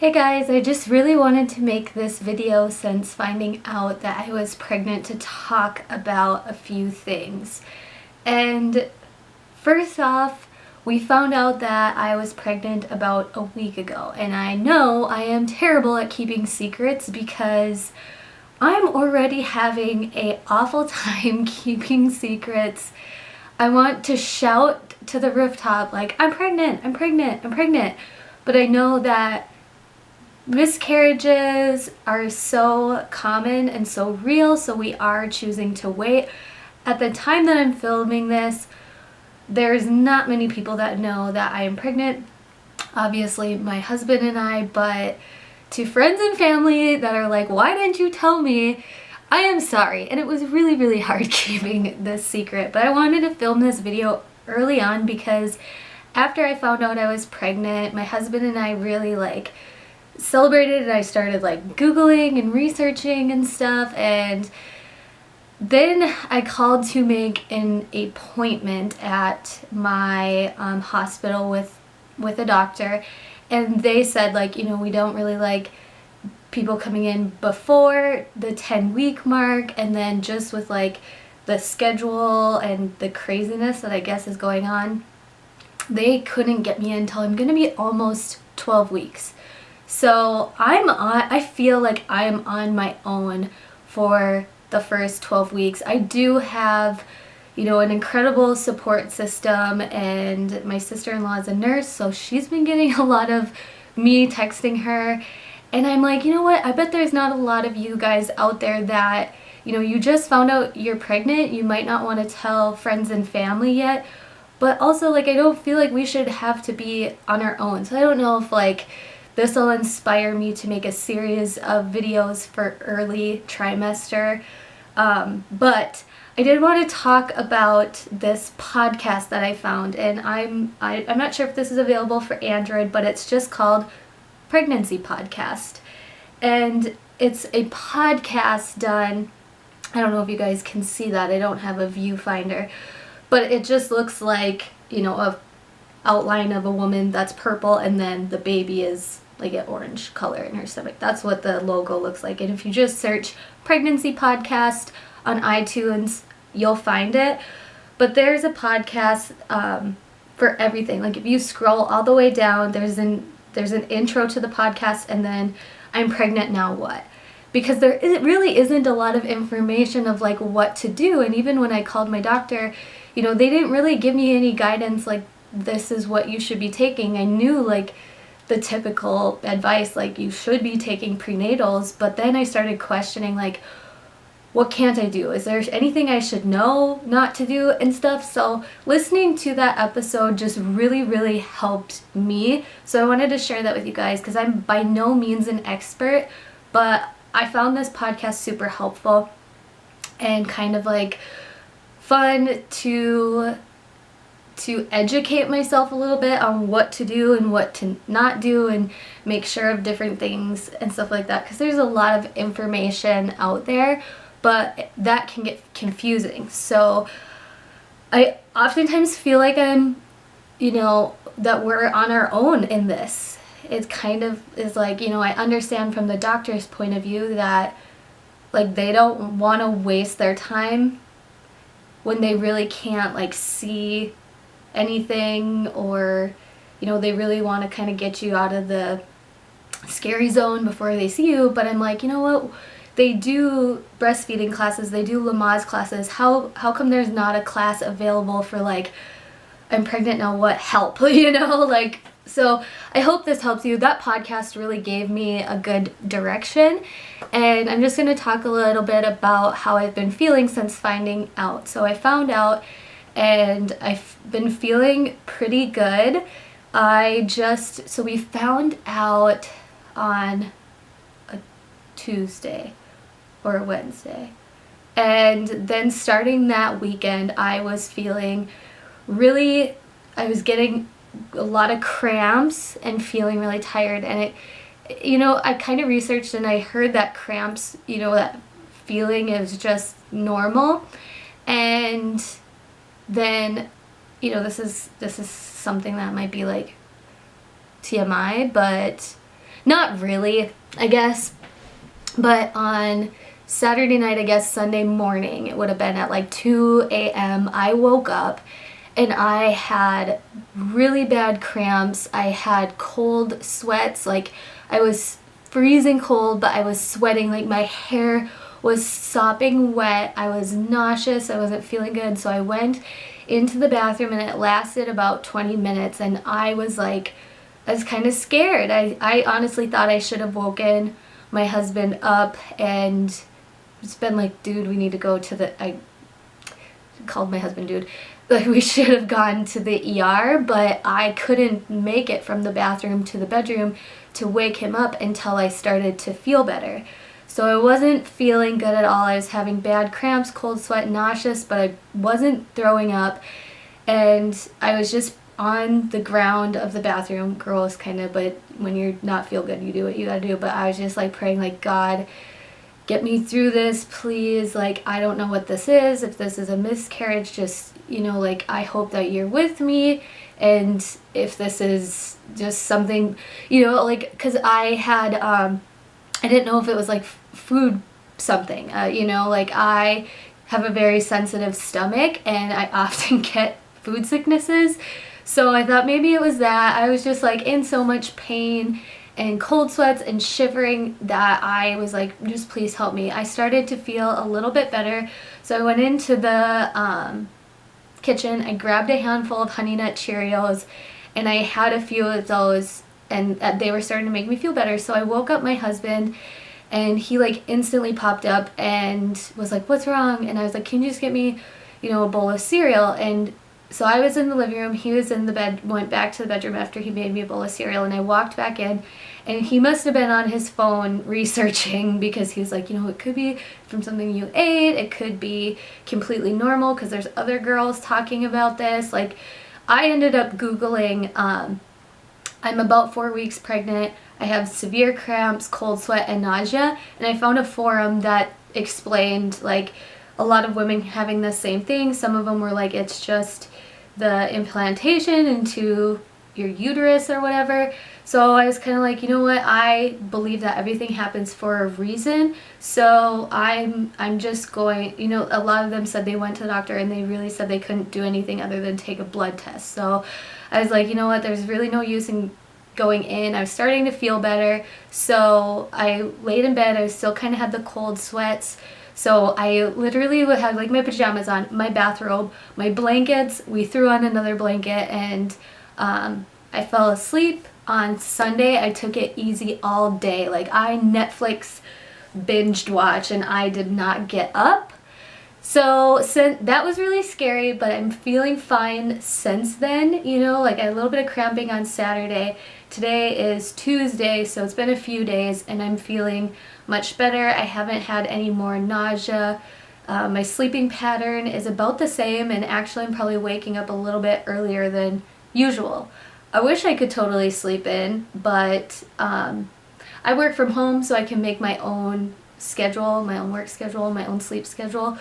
Hey guys, I just really wanted to make this video since finding out that I was pregnant to talk about a few things. And first off, we found out that I was pregnant about a week ago, and I know I am terrible at keeping secrets because I'm already having an awful time keeping secrets. I want to shout to the rooftop like, I'm pregnant, I'm pregnant, I'm pregnant. But I know that miscarriages are so common and so real, so we are choosing to wait. At the time that I'm filming this, there's not many people that know that I am pregnant. Obviously my husband and I, but to friends and family that are like, why didn't you tell me? I am sorry, and it was really hard keeping this secret, but I wanted to film this video early on because after I found out I was pregnant, my husband and I really celebrated, and I started Googling and researching and stuff, and then I called to make an appointment at my hospital with a doctor, and they said we don't really like people coming in before the 10-week mark, and then just with the schedule and the craziness that I guess is going on, they couldn't get me in until I'm gonna be almost 12 weeks. So I feel like I'm on my own for the first 12 weeks. I do have, an incredible support system, and my sister-in-law is a nurse, so she's been getting a lot of me texting her, and I'm like, you know what, I bet there's not a lot of you guys out there that, you just found out you're pregnant, you might not want to tell friends and family yet, but also I don't feel like we should have to be on our own. So I don't know if this will inspire me to make a series of videos for early trimester. But I did want to talk about this podcast that I found, and I'm not sure if this is available for Android, but it's just called Pregnancy Podcast. And it's a podcast done, I don't know if you guys can see that, I don't have a viewfinder, but it just looks like, a outline of a woman that's purple, and then the baby is an orange color in her stomach. That's what the logo looks like. And if you just search Pregnancy Podcast on iTunes, you'll find it. But there's a podcast for everything. If you scroll all the way down, there's an intro to the podcast, and then I'm pregnant, now what? Because it really isn't a lot of information of what to do. And even when I called my doctor, they didn't really give me any guidance this is what you should be taking. I knew the typical advice, you should be taking prenatals, but then I started questioning what can't I do? Is there anything I should know not to do and stuff? So listening to that episode just really helped me. So I wanted to share that with you guys because I'm by no means an expert, but I found this podcast super helpful and kind of fun to educate myself a little bit on what to do and what to not do and make sure of different things and stuff like that, because there's a lot of information out there, but that can get confusing. So I oftentimes feel like I'm, that we're on our own in this. It kind of is I understand from the doctor's point of view that they don't want to waste their time when they really can't see anything, or they really want to kind of get you out of the scary zone before they see you. But I'm you know what, they do breastfeeding classes, they do Lamaze classes, how come there's not a class available for I'm pregnant, now what, help? So I hope this helps you. That podcast really gave me a good direction, and I'm just going to talk a little bit about how I've been feeling since finding out. So I found out, and I've been feeling pretty good. So we found out on a Tuesday or a Wednesday, and then starting that weekend I was feeling I was getting a lot of cramps and feeling really tired, and I kind of researched and I heard that cramps, that feeling is just normal. And then this is something that might be TMI, but Not really, I guess. But on Saturday night, I guess Sunday morning, it would have been at like 2 a.m. I woke up and I had really bad cramps. I had cold sweats, like I was freezing cold, but I was sweating, like my hair was sopping wet. I was nauseous. I wasn't feeling good. So I went into the bathroom and it lasted about 20 minutes and I was kind of scared. I honestly thought I should have woken my husband up and it's been like, dude, we need to go to the, I called my husband dude, like we should have gone to the ER, but I couldn't make it from the bathroom to the bedroom to wake him up until I started to feel better. So I wasn't feeling good at all. I was having bad cramps, cold sweat, nauseous, but I wasn't throwing up. And I was just on the ground of the bathroom, gross kind of, but when you're not feel good, you do what you gotta do. But I was just like praying, like, God, get me through this, please. Like, I don't know what this is. If this is a miscarriage, just, you know, like, I hope that you're with me. And if this is just something, you know, like, because I had, I didn't know if it was like food something, you know, like I have a very sensitive stomach and I often get food sicknesses. So I thought maybe it was that. I was just like in so much pain and cold sweats and shivering that I was like, just please help me. I started to feel a little bit better. So I went into the kitchen, I grabbed a handful of Honey Nut Cheerios and I had a few of those and they were starting to make me feel better. So I woke up my husband and he like instantly popped up and was like, what's wrong? And I was like, can you just get me, you know, a bowl of cereal? And so I was in the living room, he was in the bed, went back to the bedroom after he made me a bowl of cereal, and I walked back in and he must have been on his phone researching because he was like, you know, it could be from something you ate, it could be completely normal because there's other girls talking about this. Like, I ended up Googling, I'm about 4 weeks pregnant, I have severe cramps, cold sweat, and nausea, and I found a forum that explained like a lot of women having the same thing. Some of them were like, it's just the implantation into your uterus or whatever. So I was kind of like, you know what, I believe that everything happens for a reason. So I'm just going, you know, a lot of them said they went to the doctor and they really said they couldn't do anything other than take a blood test. So I was like, you know what, there's really no use in going in. I was starting to feel better. So I laid in bed. I still kind of had the cold sweats. So I literally would have like my pajamas on, my bathrobe, my blankets. We threw on another blanket and I fell asleep. On Sunday, I took it easy all day. Like I Netflix binged watch and I did not get up. So that was really scary, but I'm feeling fine since then. You know, like I had a little bit of cramping on Saturday. Today is Tuesday, so it's been a few days and I'm feeling much better. I haven't had any more nausea. My sleeping pattern is about the same, and actually I'm probably waking up a little bit earlier than usual. I wish I could totally sleep in, but I work from home so I can make my own schedule, my own work schedule, my own sleep schedule.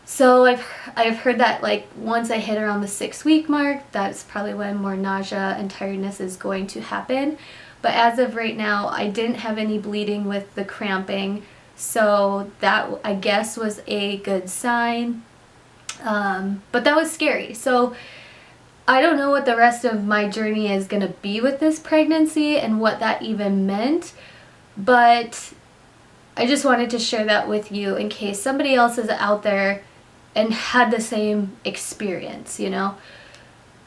So I've heard that like once I hit around the 6-week mark, that's probably when more nausea and tiredness is going to happen. But as of right now, I didn't have any bleeding with the cramping, so that I guess was a good sign. But that was scary. So I don't know what the rest of my journey is going to be with this pregnancy and what that even meant, but I just wanted to share that with you in case somebody else is out there and had the same experience, you know.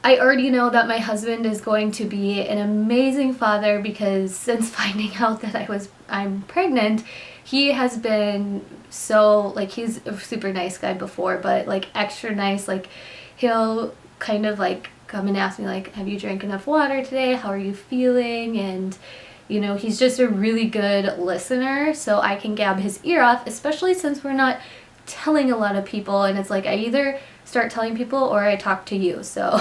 I already know that my husband is going to be an amazing father because since finding out that I'm pregnant, he has been so, like, he's a super nice guy before, but like extra nice. Like he'll kind of like come and ask me like, have you drank enough water today? How are you feeling? And you know, he's just a really good listener, so I can gab his ear off, especially since we're not telling a lot of people, and it's like I either start telling people or I talk to you, so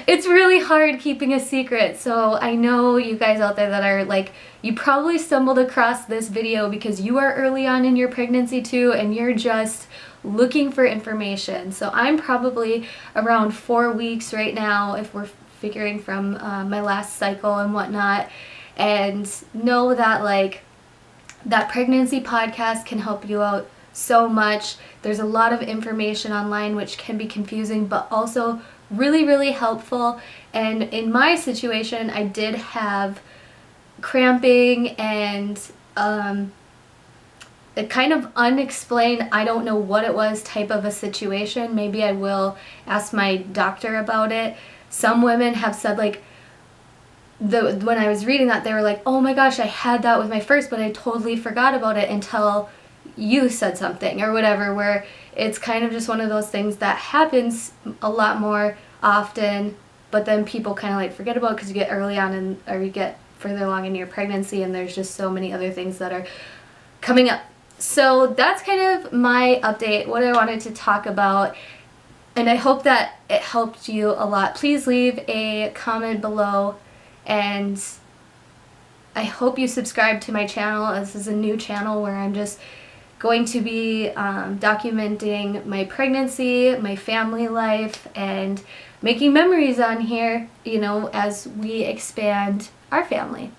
it's really hard keeping a secret. So I know you guys out there that are like, you probably stumbled across this video because you are early on in your pregnancy too and you're just looking for information. So I'm probably around 4 weeks right now if we're figuring from my last cycle and whatnot. and know that like that pregnancy podcast can help you out so much. There's a lot of information online which can be confusing but also really, really helpful. And in my situation, I did have cramping and a kind of unexplained, I don't know what it was type of a situation. Maybe I will ask my doctor about it. Some women have said like, when I was reading that, they were like, oh my gosh, I had that with my first, but I totally forgot about it until you said something or whatever, where it's kind of just one of those things that happens a lot more often, but then people kind of like forget about because you get early on or you get further along in your pregnancy and there's just so many other things that are coming up. So that's kind of my update, what I wanted to talk about, and I hope that it helped you a lot. Please leave a comment below, and I hope you subscribe to my channel. This is a new channel where I'm just going to be documenting my pregnancy, my family life, and making memories on here, you know, as we expand our family.